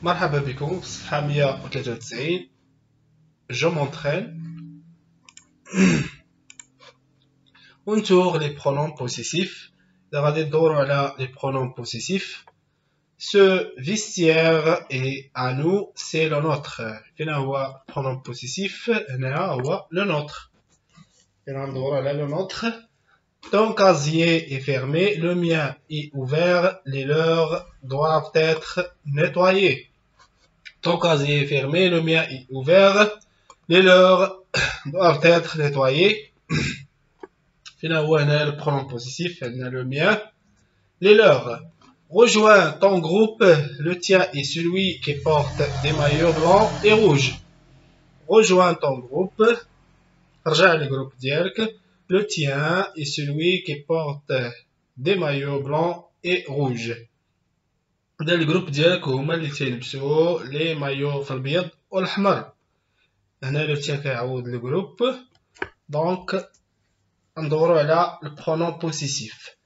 مرحبا بكم في صفحة 193. Je m'entraîne. On tourne les pronoms possessifs. غادي ندورو على les pronoms possessifs. Ce vestiaire est à nous, c'est le nôtre. فين هو pronom possessif؟ هنا هو le nôtre. فين ندورو على le nôtre. Ton casier est fermé, le mien est ouvert, les leurs doivent être nettoyés. Ton casier est fermé, le mien est ouvert, les leurs doivent être nettoyés. Finalement, on a le pronom possessif, on a le mien, les leurs. Rejoins ton groupe, le tien est celui qui porte des maillots blancs et rouges. Rejoins ton groupe, rejoins le groupe ديالك. Le tien est celui qui porte des maillots blancs et rouges. هذا الجروب ديالك هما اللي تيلبسوا لي مايو في الابيض والاحمر. هنا لو تيان كيعوض الجروب. دونك ندورو على البرونون بوسيسيف.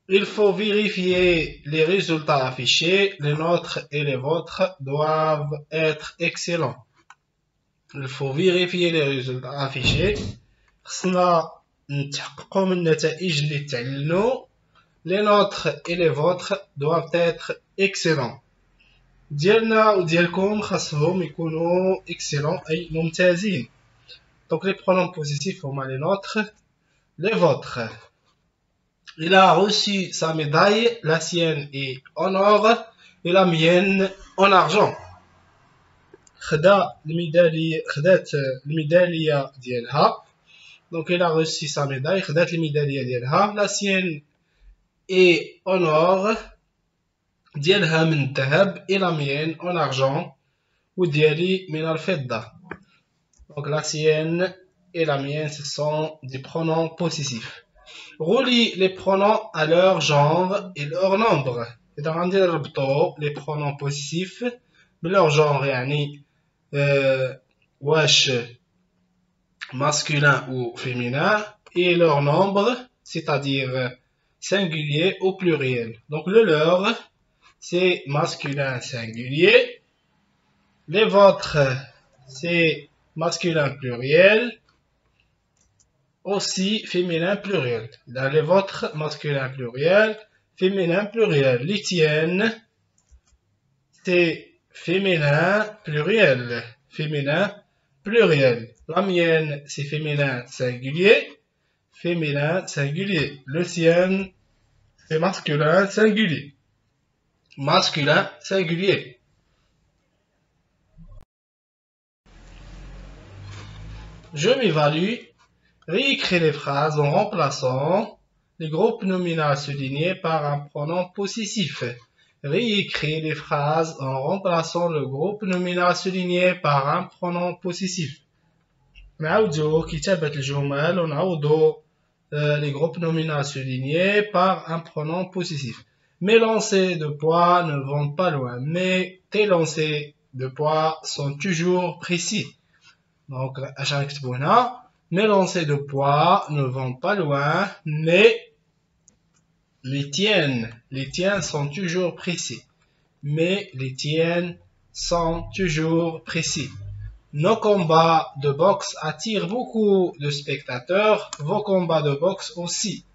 Il faut vérifier les résultats affichés. Les nôtres et les vôtres doivent être excellents. Il faut vérifier les résultats affichés. خصنا نتحققوا من النتائج اللي تعلنوا. Les nôtres et les vôtres doivent être excellents. ديالنا وديالكم خاصهم يكونوا excellents أي ممتازين. Donc les pronoms positifs هما les nôtres, les vôtres. Il a reçu sa médaille, la sienne est en or et la mienne en argent. خدات الميدالية ديالها. Donc il a reçu sa médaille, خدات الميدالية ديالها. La sienne est en or, ديالها من الذهب, et la mienne en argent, وديالي من الفضة. Donc la sienne et la mienne, ce sont des pronoms possessifs. Relie les pronoms à leur genre et leur nombre. إذا غادي نربطو les pronoms possessifs بلور genre, يعني واش masculin ou féminin, et leur nombre, c'est-à-dire singulier ou pluriel. Donc le leur, c'est masculin singulier. Les vôtres, c'est masculin pluriel. Aussi féminin pluriel. Dans les vôtres, masculin pluriel, féminin pluriel. Les tiennes, c'est féminin pluriel. Féminin pluriel. La mienne, c'est féminin singulier. Féminin singulier. Le sien, c'est masculin singulier. Masculin singulier. Je m'évalue. Réécris les phrases en remplaçant les groupes nominaux soulignés par un pronom possessif. Réécris les phrases en remplaçant le groupe nominal souligné par un pronom possessif. نعاودو كتابة الجمل ونعوضو les groupes nominaux soulignés par un pronom possessif. Mes lancers de poids ne vont pas loin, mais tes lancers de poids sont toujours précis. Donc, à chaque fois, mes lancers de poids ne vont pas loin, mais les tiens sont toujours précis. Mais les tiennes sont toujours précis. Nos combats de boxe attirent beaucoup de spectateurs. Vos combats de boxe aussi.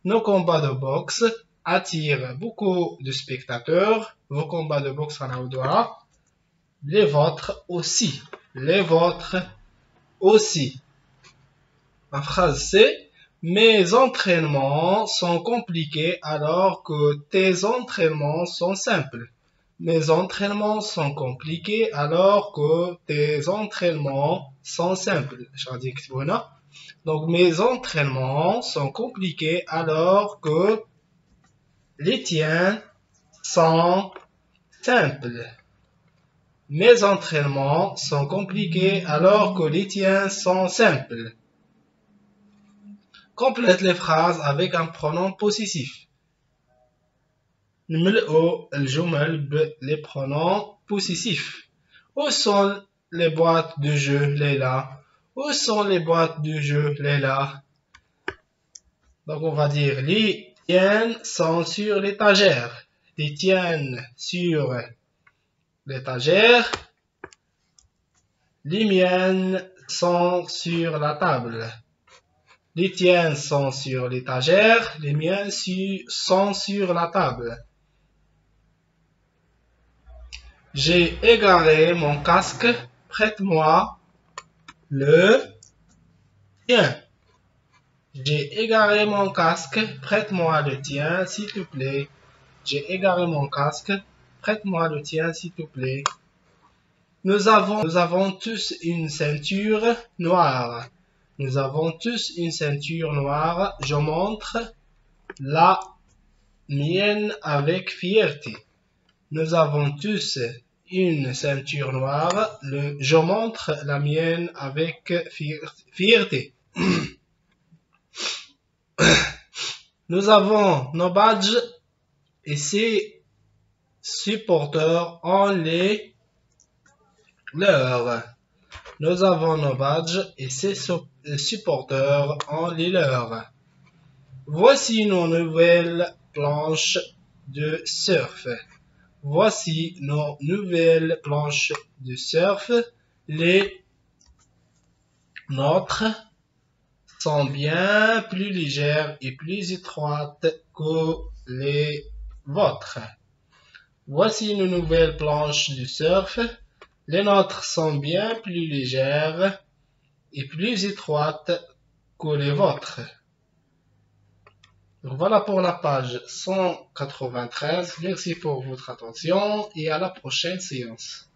Nos combats de boxe attirent beaucoup de spectateurs. Vos combats de boxe, les vôtres aussi. Les vôtres aussi. La phrase c'est: mes entraînements sont compliqués alors que tes entraînements sont simples. Mes entraînements sont compliqués alors que tes entraînements sont simples. Donc mes entraînements sont compliqués alors que les tiens sont simples. Mes entraînements sont compliqués alors que les tiens sont simples. Complète les phrases avec un pronom possessif. نملئوا الجمل بلي pronoms possessifs. Où sont les boîtes de jeu, Leila? Où sont les boîtes de jeu, Leila? Donc on va dire لي tiennes sont sur l'étagère. Les tiennes sur l'étagère. Les miennes sont sur la table. Les tiennes sont sur l'étagère. Les miennes sont sur la table. J'ai égaré mon casque. Prête-moi le tien. J'ai égaré mon casque. Prête-moi le tien, s'il te plaît. J'ai égaré mon casque. Prête-moi le tien, s'il te plaît. Nous avons tous une ceinture noire. Nous avons tous une ceinture noire. Je montre la mienne avec fierté. Nous avons tous une ceinture noire. Je montre la mienne avec fierté. Nous avons nos badges et ces supporters ont les leurs. Nous avons nos badges et ces supporters ont les leurs. Voici nos nouvelles planches de surf. Voici nos nouvelles planches de surf. Les nôtres sont bien plus légères et plus étroites que les vôtres. Voici nos nouvelles planches de surf. Les nôtres sont bien plus légères et plus étroites que les vôtres. Donc voilà pour la page 193. Merci pour votre attention et à la prochaine séance.